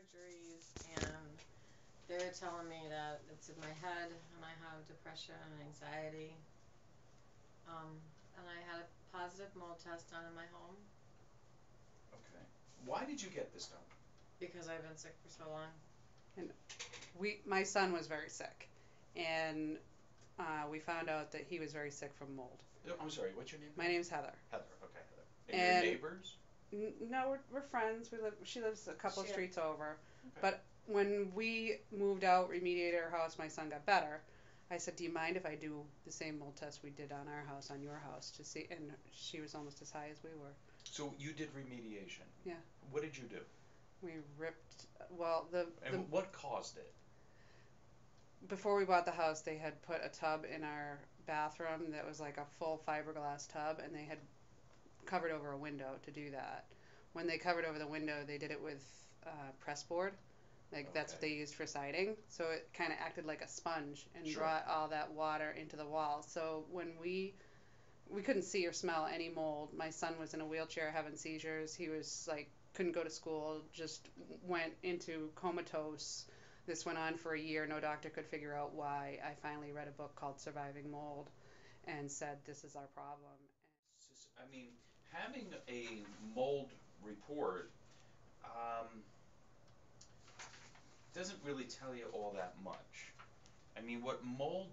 surgeries, and they're telling me that it's in my head, and I have depression and anxiety. And I had a positive mold test done in my home Okay. Why did you get this done? because I've been sick for so long. And my son was very sick, and we found out that he was very sick from mold. Oh, I'm sorry, what's your name? My name's Heather. Heather, okay, Heather. And your And neighbors? no, we're friends. She lives a couple of She, streets over. Okay. But when we moved out, remediated our house, my son got better. I said, "Do you mind if I do the same mold test we did on our house, on your house, to see?" And she was almost as high as we were. So you did remediation. Yeah. What did you do? We ripped. Well, the And what caused it? before we bought the house, they had put a tub in our bathroom that was like a full fiberglass tub, and they had covered over a window to do that. When they covered over the window, they did it with press board. Like that's what Okay. they used for siding. So it kind of acted like a sponge and Sure. brought all that water into the walls. So when we couldn't see or smell any mold. My son was in a wheelchair having seizures. He was like couldn't go to school, just went into comatose. This went on for a year. No doctor could figure out why. I finally read a book called Surviving Mold and said this is our problem. I mean, having a mold report doesn't really tell you all that much. I mean, what mold,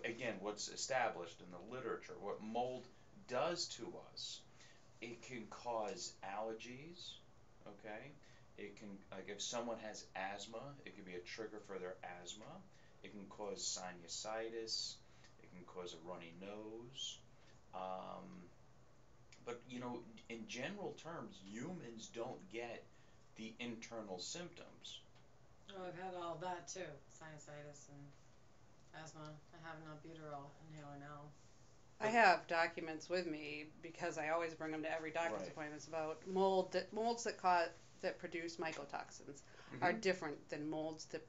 again, what's established in the literature, what mold does to us, it can cause allergies, okay? It can, like if someone has asthma, it can be a trigger for their asthma. It can cause sinusitis. It can cause a runny nose. Um, but, in general terms, humans don't get the internal symptoms. oh, I've had all that too, sinusitis and asthma. I have an albuterol inhaler now. I have documents with me because I always bring them to every doctor's Right. appointments about molds that produce mycotoxins are Hmm. different than molds that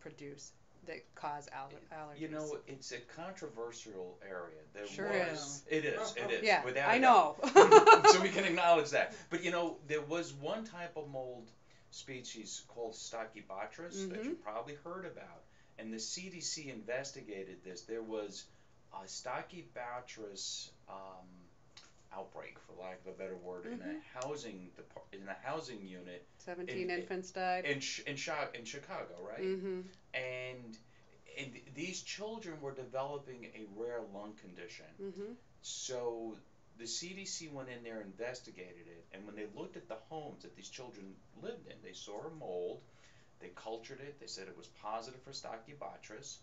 cause allergies. It's a controversial area. There Sure was, is. it is, Yeah, without I a doubt. know. So we can acknowledge that. But there was one type of mold species called Stachybotrys that you Mhm. probably heard about, and the CDC investigated this. There was a Stachybotrys outbreak, for lack of a better word, in Mhm. a housing unit 17 in infants died. in Chicago, right? Mhm. And these children were developing a rare lung condition. Mhm. So the CDC went in there, investigated it, and when they looked at the homes that these children lived in, they saw a mold. They cultured it. They said it was positive for Stachybotrys.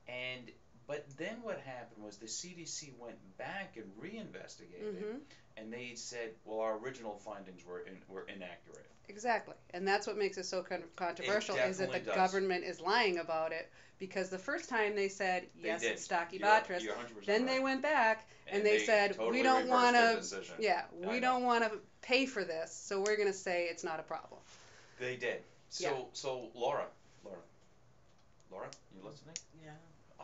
And but then what happened was the CDC went back and reinvestigated, Mhm. and they said, well, our original findings were inaccurate. Exactly. And that's what makes it so It controversial is that definitely the does. government is lying about it because the first time they said They yes did. it's You're Stachybotrys, you're 100% then they right. went back and And they they said we totally don't reversed want their to decision. I we know. don't want to pay for this, so we're going to say it's not a problem. They did. Yeah. So Laura, you listening? Yeah.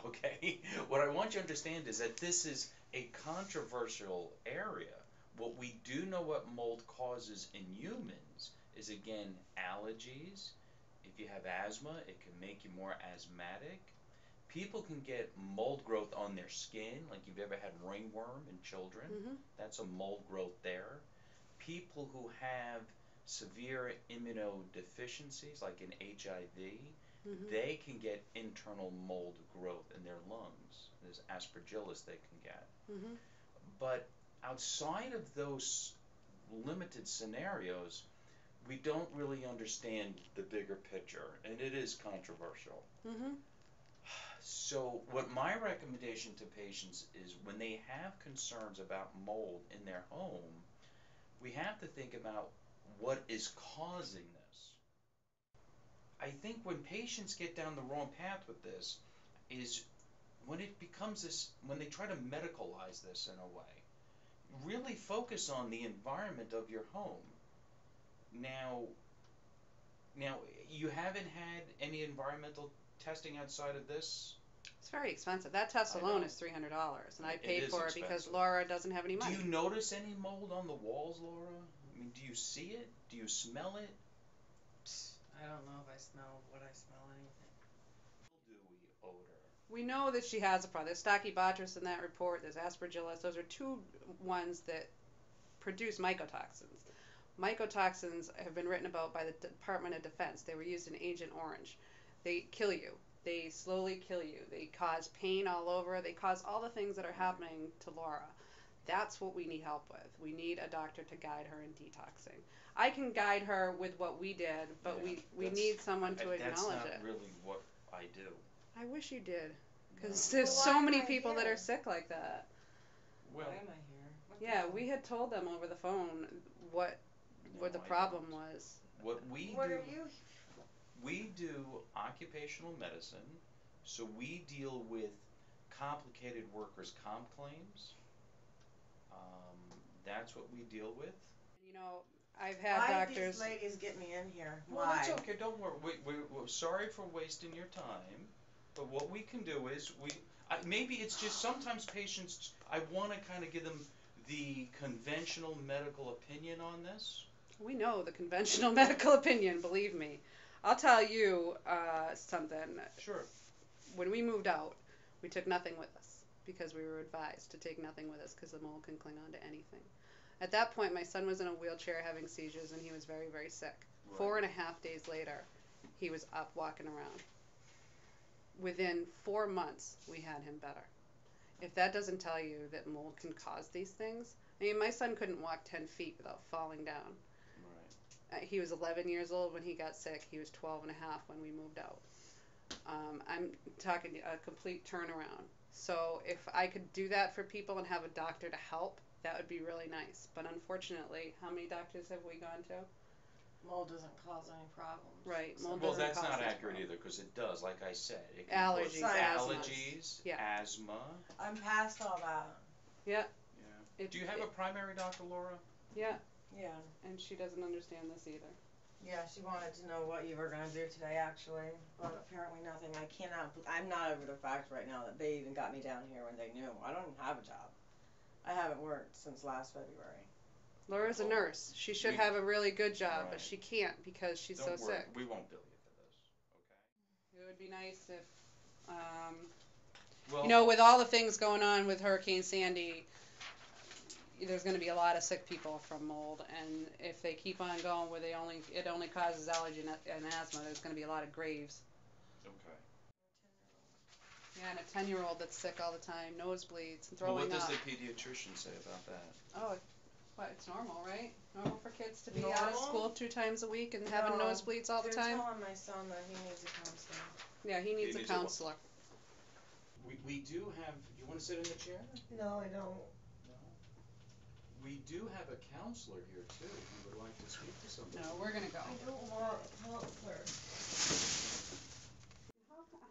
Okay. What I want you to understand is that this is a controversial area. What we do know what mold causes in humans is, again, allergies. If you have asthma, it can make you more asthmatic. People can get mold growth on their skin, like you've ever had ringworm in children. Mhm. That's a mold growth there. People who have severe immunodeficiencies, like in HIV, Mhm. they can get internal mold growth in their lungs. There's aspergillus they can get. Mhm. But outside of those limited scenarios, we don't really understand the bigger picture, and it is controversial. Mhm. So, what my recommendation to patients is when they have concerns about mold in their home, we have to think about what is causing this. I think when patients get down the wrong path with this is when it becomes this, when they try to medicalize this in a way. Really focus on the environment of your home. Now, now you haven't had any environmental testing outside of this? It's very expensive. That test I alone know. is $300, and I It paid is for it because expensive. Laura doesn't have any Do money. you notice any mold on the walls, Laura? I mean, do you see it? Do you smell it? I don't know if I smell what I smell anything. Mildewy odor. We know that she has a problem. There's Stachybotrys in that report. There's Aspergillus. Those are two ones that produce mycotoxins. Mycotoxins have been written about by the Department of Defense. They were used in Agent Orange. They kill you. They slowly kill you. They cause pain all over. They cause all the things that are happening to Laura. That's what we need help with. We need a doctor to guide her in detoxing. I can guide her with what we did, but Yeah, we need someone to that's acknowledge not it. really what I do. I wish you did, because No. there's Well, so why many am I people that here? are sick like that. Well, Why am I here? What the Yeah, hell? we had told them over the phone what no, the I problem don't. was. What we What do, are you? we do occupational medicine, so we deal with complicated workers' comp claims. That's what we deal with. You know, I've had Why did these doctors. ladies get me in here? Well, Why? that's okay. Don't worry. We're sorry for wasting your time, but what we can do is maybe it's just sometimes patients. I want to kind of give them the conventional medical opinion on this. We know the conventional medical opinion, believe me. I'll tell you something. Sure. When we moved out, we took nothing with us because we were advised to take nothing with us because the mold can cling on to anything. At that point, my son was in a wheelchair having seizures and he was very, very sick. Right. 4.5 days later, he was up walking around. Within 4 months, we had him better. If that doesn't tell you that mold can cause these things, I mean, my son couldn't walk 10 feet without falling down. Right. He was 11 years old when he got sick. He was 12 and a half when we moved out. I'm talking a complete turnaround. So if I could do that for people and have a doctor to help, that would be really nice. But unfortunately, how many doctors have we gone to? Mold doesn't cause any problems. Right. Mold Well, doesn't that's cause not these accurate problems. either, because it does. Like I said, it can cause Allergies, allergies, Yeah. asthma. I'm past all that. Yeah. Yeah. Do you have a primary doctor, Laura? Yeah. Yeah. And she doesn't understand this either. Yeah, she wanted to know what you were going to do today, actually, but apparently nothing. I'm not over the fact right now that they even got me down here when they knew. I don't even have a job. I haven't worked since last February. Laura's a nurse. She should have a really good job, but she can't because she's Don't so worry. sick. We won't bill you for this, okay? It would be nice if, Well, you know, with all the things going on with Hurricane Sandy, there's going to be a lot of sick people from mold, and if they keep on going where it only causes allergy and asthma, there's going to be a lot of graves. okay. Yeah, and a 10-year-old that's sick all the time, nosebleeds, and Well, throwing what does up. the pediatrician say about that? Oh, what? It's normal, right? Normal for kids to be out of Normal? school 2 times a week and having No, nosebleeds all the They're time. telling my son that he needs a counselor. Yeah, he needs a needs a what? counselor. We do have. You want to sit in the chair? No, I don't. No. We do have a counselor here too. If you would like to speak to somebody. No, we're gonna go. I don't want a counselor.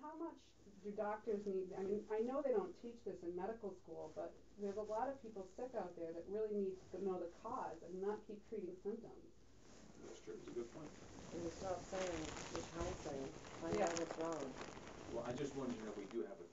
How much do doctors need? I mean, I know they don't teach this in medical school, but there's a lot of people sick out there that really need to know the cause and not keep treating symptoms. That's true. It's a good point. And stop saying the counseling. Find out what's wrong. Well, I just wanted you to know we do have a